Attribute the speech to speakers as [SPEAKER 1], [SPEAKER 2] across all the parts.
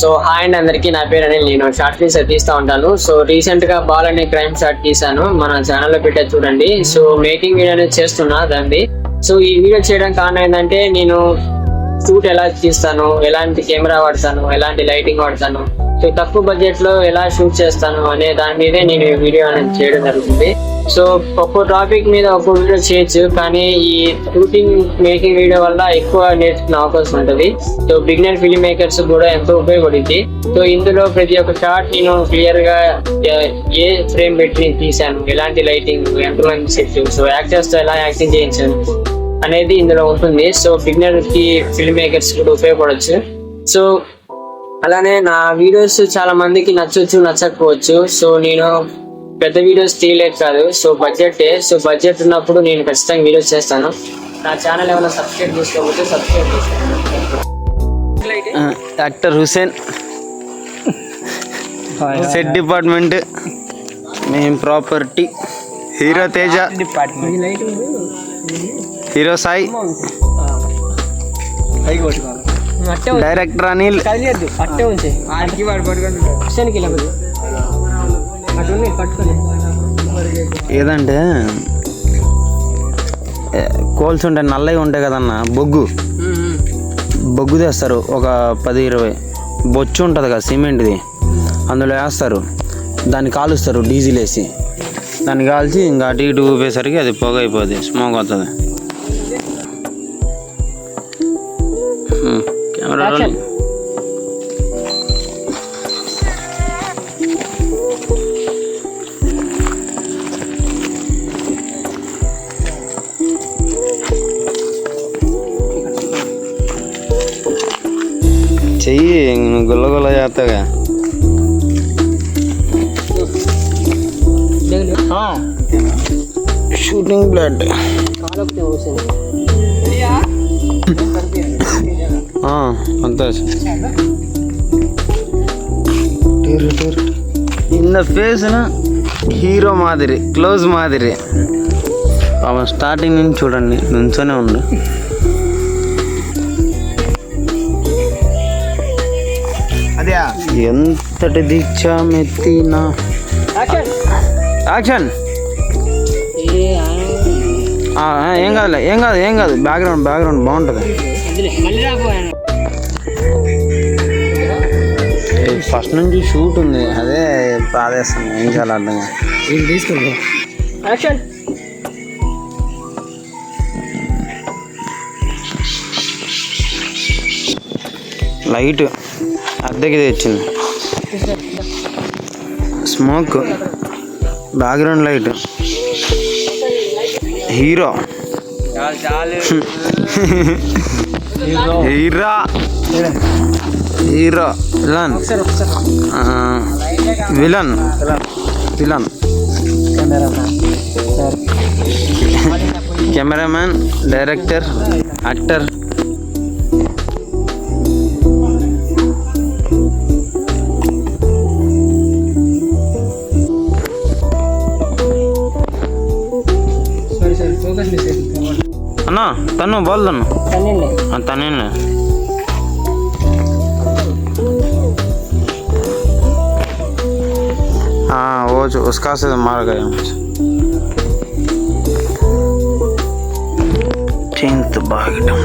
[SPEAKER 1] So hi and అందరికి, నా పేరు అనిల్. నేను షార్ట్ ఫిల్మ్స్ తీస్తూ ఉంటాను. సో రీసెంట్ గా బాల్ అనే క్రైమ్ షార్ట్ తీసాను, మన ఛానల్ లో పెట్టే చూడండి. సో మేకింగ్ వీడియో అనేది చేస్తున్నా దాన్ని. సో ఈ వీడియో చేయడానికి కారణం ఏంటంటే, నేను షూట్ ఎలా తీస్తాను, ఎలాంటి కెమెరా వాడతాను, ఎలాంటి లైటింగ్ వాడతాను, సో తక్కువ బడ్జెట్ లో ఎలా షూట్ చేస్తాను అనే దాని మీదే నేను ఈ వీడియో అనేది చేయడం జరుగుతుంది. సో ఒక్కో టాపిక్ మీద ఒక్కో వీడియో చేయొచ్చు, కానీ ఈ షూటింగ్ మేకింగ్ వీడియో వల్ల ఎక్కువ నేర్చుకునే అవకాశం ఉంటుంది. సో బిగినర్ ఫిల్మ్ మేకర్స్ కూడా ఎంతో ఉపయోగపడింది. సో ఇందులో ప్రతి ఒక్క షాట్ నేను క్లియర్ గా ఏ ఫ్రేమ్ పెట్టి తీసాను, ఎలాంటి లైటింగ్, ఎంతమంది సెట్, సో యాక్టర్స్ తో ఎలా యాక్టింగ్ చేయించాను అనేది ఇందులో ఉంటుంది. సో బిగినర్ కి ఫిల్మ్ మేకర్స్ కూడా ఉపయోగపడవచ్చు. సో అలానే నా వీడియోస్ చాలా మందికి నచ్చొచ్చు, నచ్చకపోవచ్చు. సో నేను పెద్ద వీడియోస్ తీయలేదు కాదు, సో బడ్జెట్ ఉన్నప్పుడు నేను ఖచ్చితంగా వీడియోస్ చేస్తాను. నా ఛానల్ ఏమైనా సబ్స్క్రైబ్ చేసుకోకపోతే సబ్స్క్రైబ్ చేసుకోండి.
[SPEAKER 2] Doctor Hussain, set department, main property, hero Teja, hero Sai, director Anil. ఏదంటే కోల్స్ ఉంటాయి, నల్లవి ఉంటాయి కదన్న, బొగ్గు తెస్తారు, ఒక 10-20 బొచ్చు ఉంటుంది కదా సిమెంట్ది, అందులో వేస్తారు, దాన్ని కాలుస్తారు డీజిల్ వేసి, దాన్ని కాల్చి ఇంకా అటు ఇటు ఊపేసరికి అది పొగ అయిపోద్ది, స్మోక్ వస్తుంది. Camera roll. చెయ్యి, గుల్ల చేస్తాగా. షూటింగ్ బ్లడ్ అంతా இந்த ఫేస్న హీరో మాదిరి, క్లోజ్ మాదిరి. స్టార్టింగ్ నుంచి చూడండి, నుంచోనే ఉండు. ఎంతటి దీక్ష మెత్తిన యాక్షన్. ఏం కాదు బ్యాక్గ్రౌండ్ బాగుంటుంది. ఫస్ట్ నుంచి షూట్ ఉంది, అదే పాదేస్తాను, ఏం చేయాలి అర్థం కాదు. తీసుకోండి యాక్షన్. లైట్ అద్దెకి తెచ్చింది, smoke, background light, hero villain, cameraman, director, actor. అన్నా తను బోల్ తనే वो जो उसका से मार गया चिंत बागडम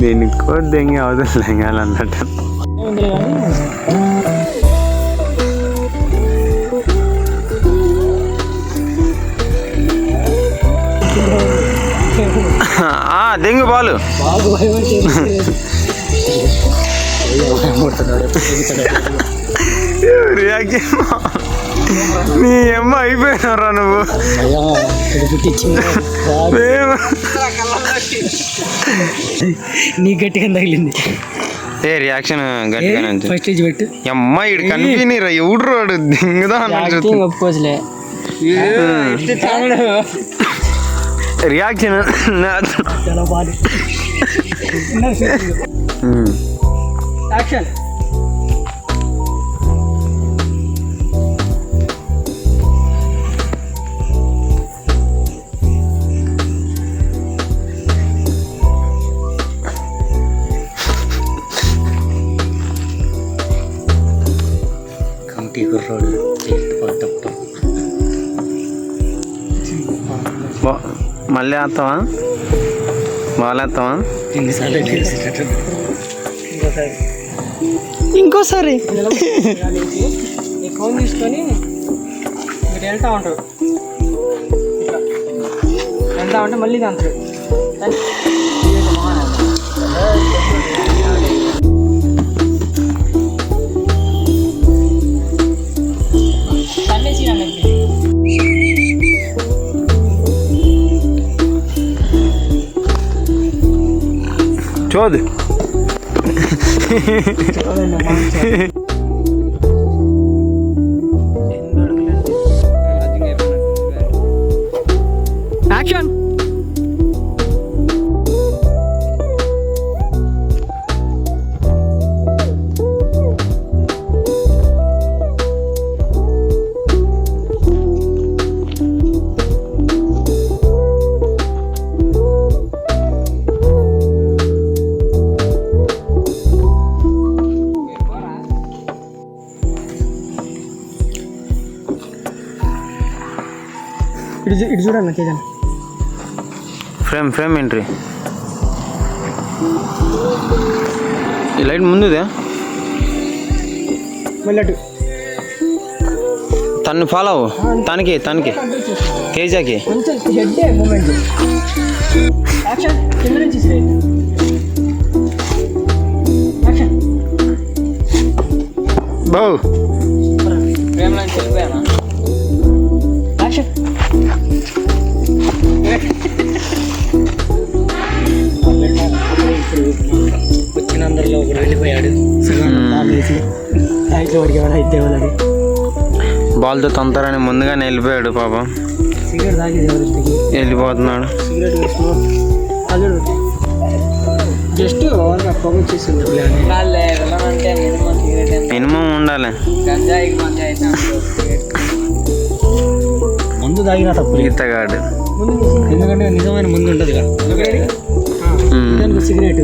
[SPEAKER 2] దీనికి కూడా దెంగి అవతల లెంగాలన్నట్టు. దెంగు బాలు నీ అమ్మ అయిపోయినారా నువ్వు.
[SPEAKER 3] నీ గట్టిగా తగిలింది.
[SPEAKER 2] ఏ రియాక్షన్ గట్టిగానే ఉంది.
[SPEAKER 3] ఫస్ట్ పెట్టు.
[SPEAKER 2] అమ్మ ఇడు కనిపినిరా, ఎవడు రాడు దింగుదా
[SPEAKER 3] ఒప్పుకోవచ్చులే.
[SPEAKER 2] రియాక్షన్
[SPEAKER 3] చాలా బాగా యాక్షన్.
[SPEAKER 2] మళ్ళీ వేస్తావా? బాగా వేస్తావా? ఇంకోసారి
[SPEAKER 3] నీ ఫోన్ తీసుకొని మీరు వెళ్తా ఉంటారు, ఇట్లా వెళ్తా ఉంటే మళ్ళీ అంటారు.
[SPEAKER 2] చూడు
[SPEAKER 3] యాక్షన్. ఇటు చూడండి తేజన్.
[SPEAKER 2] Frame entry. ఈ లైట్ ముందుదే.
[SPEAKER 3] మళ్ళీ అటు
[SPEAKER 2] తను ఫాలో అవ్వు. తనకి తేజకి
[SPEAKER 3] కొంచెం హెడ్డే మూమెంట్. యాక్షన్. కింద నుంచి స్ట్రైట్ యాక్షన్.
[SPEAKER 2] బావు
[SPEAKER 1] ప్రేమ నుంచి వెళ్ళిపోయానా?
[SPEAKER 3] యాక్షన్. వచ్చినందరిలో ఒకడు వెళ్ళిపోయాడు. అయితే వాడికి ఎవడ అయితే వాళ్ళది
[SPEAKER 2] బాల్తో తొందరని ముందుగానే వెళ్ళిపోయాడు పాపం.
[SPEAKER 3] సిగరెట్ తాగేది ఎవరికి
[SPEAKER 2] వెళ్ళిపోతున్నాడు.
[SPEAKER 3] సిగరెట్ వేసుకున్నాడు. జస్ట్ ఓవర్గా పొగ వచ్చేసింది.
[SPEAKER 1] వెళ్ళమంటే మినిమం సిగరెట్
[SPEAKER 2] మినిమం ఉండాలి.
[SPEAKER 1] గంజాయికి మంచి అయితే
[SPEAKER 3] ముందు తాగినా తప్పు
[SPEAKER 2] ఈతగాడు.
[SPEAKER 3] ఎందుకంటే నిజమైన ముందు ఉంటుంది కదా సిగరెట్.